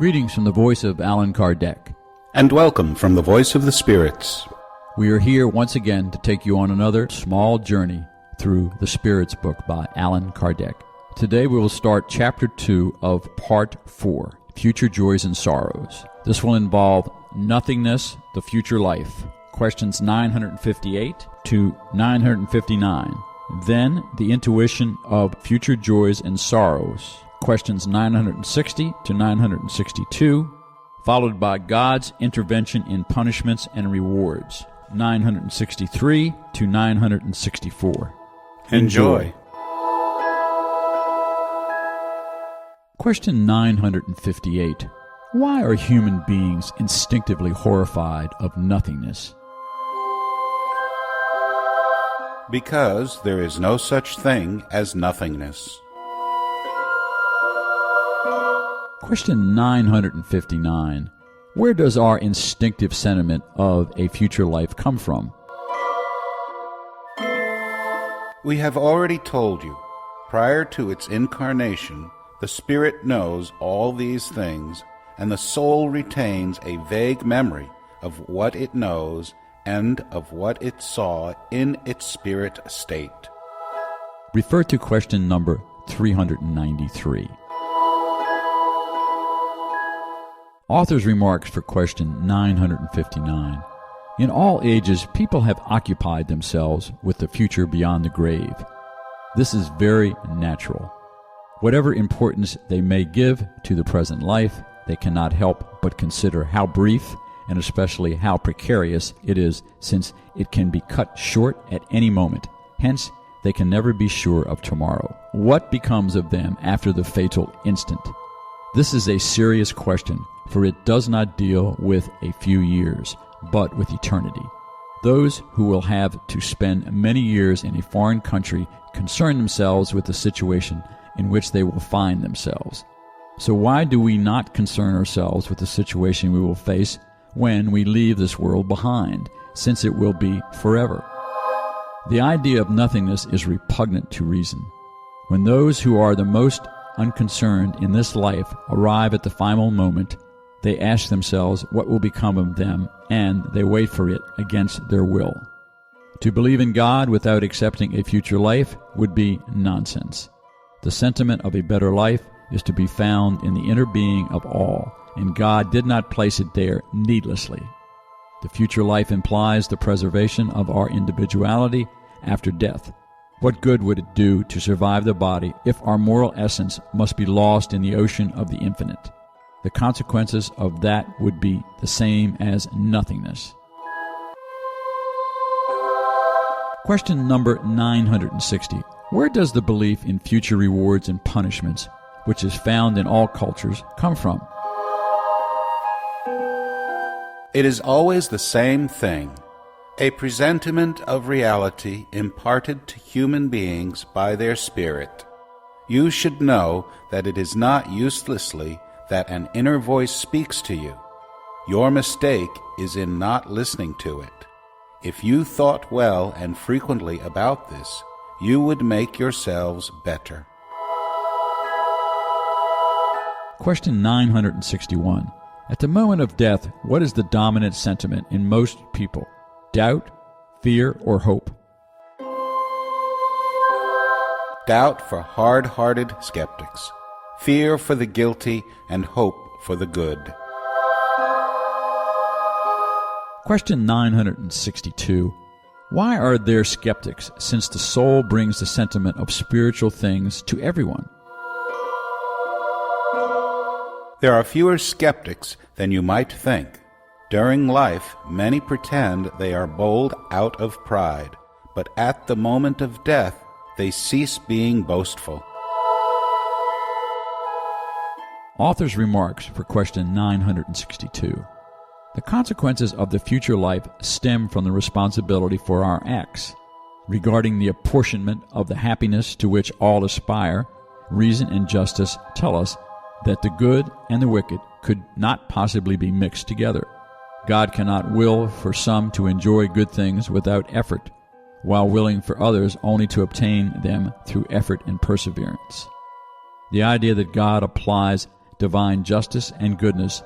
Greetings from the voice of Allan Kardec. And welcome from the Voice of the Spirits. We are here once again to take you on another small journey through the Spirits book by Allan Kardec. Today we will start Chapter 2 of Part 4, Future Joys and Sorrows. This will involve nothingness, the future life, questions 958 to 959. Then the intuition of future joys and sorrows, questions 960 to 962, followed by God's intervention in punishments and rewards, 963 to 964. Enjoy. Question 958. Why are human beings instinctively horrified of nothingness? Because there is no such thing as nothingness. Question 959. Where does our instinctive sentiment of a future life come from? We have already told you, prior to its incarnation, the spirit knows all these things, and the soul retains a vague memory of what it knows and of what it saw in its spirit state. Refer to question number 393. Author's remarks for question 959. In all ages, people have occupied themselves with the future beyond the grave. This is very natural. Whatever importance they may give to the present life, they cannot help but consider how brief and especially how precarious it is, since it can be cut short at any moment. Hence, they can never be sure of tomorrow. What becomes of them after the fatal instant? This is a serious question, for it does not deal with a few years, but with eternity. Those who will have to spend many years in a foreign country concern themselves with the situation in which they will find themselves. So why do we not concern ourselves with the situation we will face when we leave this world behind, since it will be forever? The idea of nothingness is repugnant to reason. When those who are the most unconcerned in this life arrive at the final moment, they ask themselves what will become of them, and they wait for it against their will. To believe in God without accepting a future life would be nonsense. The sentiment of a better life is to be found in the inner being of all, and God did not place it there needlessly. The future life implies the preservation of our individuality after death. What good would it do to survive the body if our moral essence must be lost in the ocean of the infinite? The consequences of that would be the same as nothingness. Question number 960. Where does the belief in future rewards and punishments, which is found in all cultures, come from? It is always the same thing, a presentiment of reality imparted to human beings by their spirit. You should know that it is not uselessly that an inner voice speaks to you. Your mistake is in not listening to it. If you thought well and frequently about this, you would make yourselves better. Question 961. At the moment of death, what is the dominant sentiment in most people? Doubt, fear, or hope? Doubt for hard-hearted skeptics, fear for the guilty, and hope for the good. Question 962. Why are there skeptics, since the soul brings the sentiment of spiritual things to everyone? There are fewer skeptics than you might think. During life, many pretend they are bold out of pride, but at the moment of death, they cease being boastful. Author's remarks for question 962. The consequences of the future life stem from the responsibility for our acts. Regarding the apportionment of the happiness to which all aspire, reason and justice tell us that the good and the wicked could not possibly be mixed together. God cannot will for some to enjoy good things without effort, while willing for others only to obtain them through effort and perseverance. The idea that God applies divine justice and goodness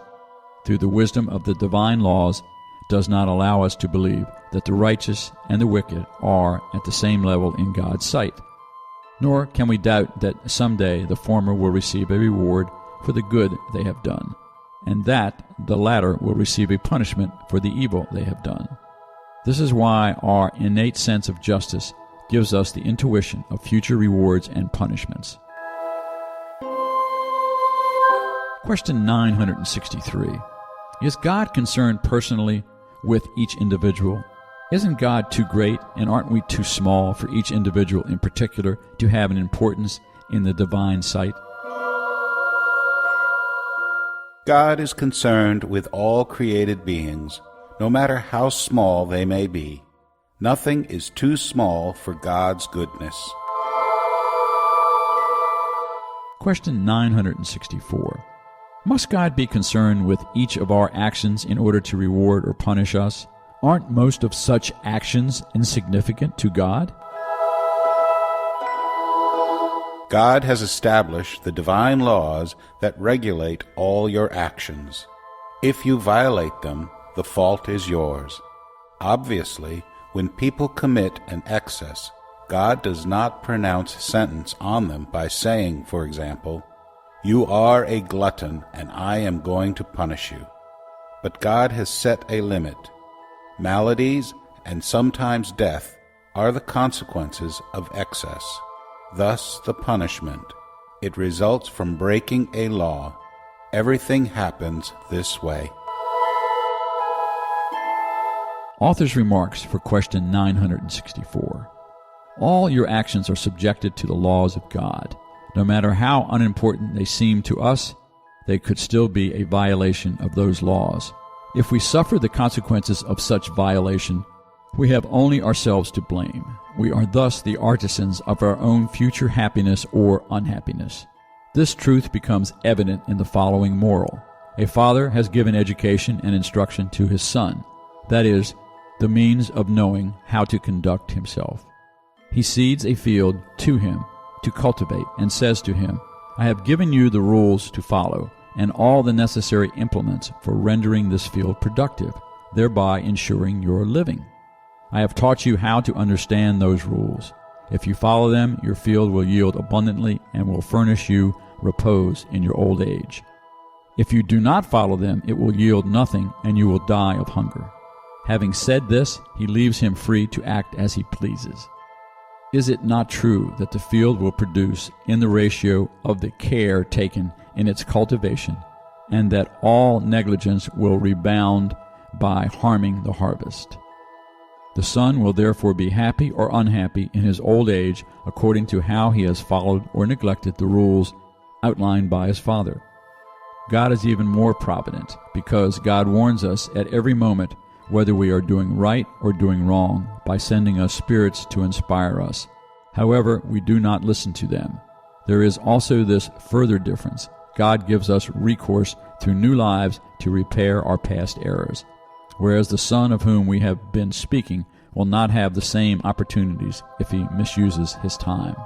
through the wisdom of the divine laws does not allow us to believe that the righteous and the wicked are at the same level in God's sight. Nor can we doubt that someday the former will receive a reward for the good they have done, and that the latter will receive a punishment for the evil they have done. This is why our innate sense of justice gives us the intuition of future rewards and punishments. Question 963. Is God concerned personally with each individual? Isn't God too great, and aren't we too small for each individual in particular to have an importance in the divine sight? God is concerned with all created beings, no matter how small they may be. Nothing is too small for God's goodness. Question 964. Must God be concerned with each of our actions in order to reward or punish us? Aren't most of such actions insignificant to God? God has established the divine laws that regulate all your actions. If you violate them, the fault is yours. Obviously, when people commit an excess, God does not pronounce sentence on them by saying, for example, "You are a glutton, and I am going to punish you." But God has set a limit. Maladies and sometimes death are the consequences of excess. Thus the punishment. It results from breaking a law. Everything happens this way. Author's remarks for question 964. All your actions are subjected to the laws of God. No matter how unimportant they seem to us, they could still be a violation of those laws. If we suffer the consequences of such violation, we have only ourselves to blame. We are thus the artisans of our own future happiness or unhappiness. This truth becomes evident in the following moral. A father has given education and instruction to his son, that is, the means of knowing how to conduct himself. He cedes a field to him to cultivate and says to him, "I have given you the rules to follow and all the necessary implements for rendering this field productive, thereby ensuring your living. I have taught you how to understand those rules. If you follow them, your field will yield abundantly and will furnish you repose in your old age. If you do not follow them, it will yield nothing and you will die of hunger." Having said this, he leaves him free to act as he pleases. Is it not true that the field will produce in the ratio of the care taken in its cultivation, and that all negligence will rebound by harming the harvest? The son will therefore be happy or unhappy in his old age according to how he has followed or neglected the rules outlined by his father. God is even more provident, because God warns us at every moment whether we are doing right or doing wrong by sending us spirits to inspire us. However, we do not listen to them. There is also this further difference. God gives us recourse through new lives to repair our past errors, whereas the son of whom we have been speaking will not have the same opportunities if he misuses his time.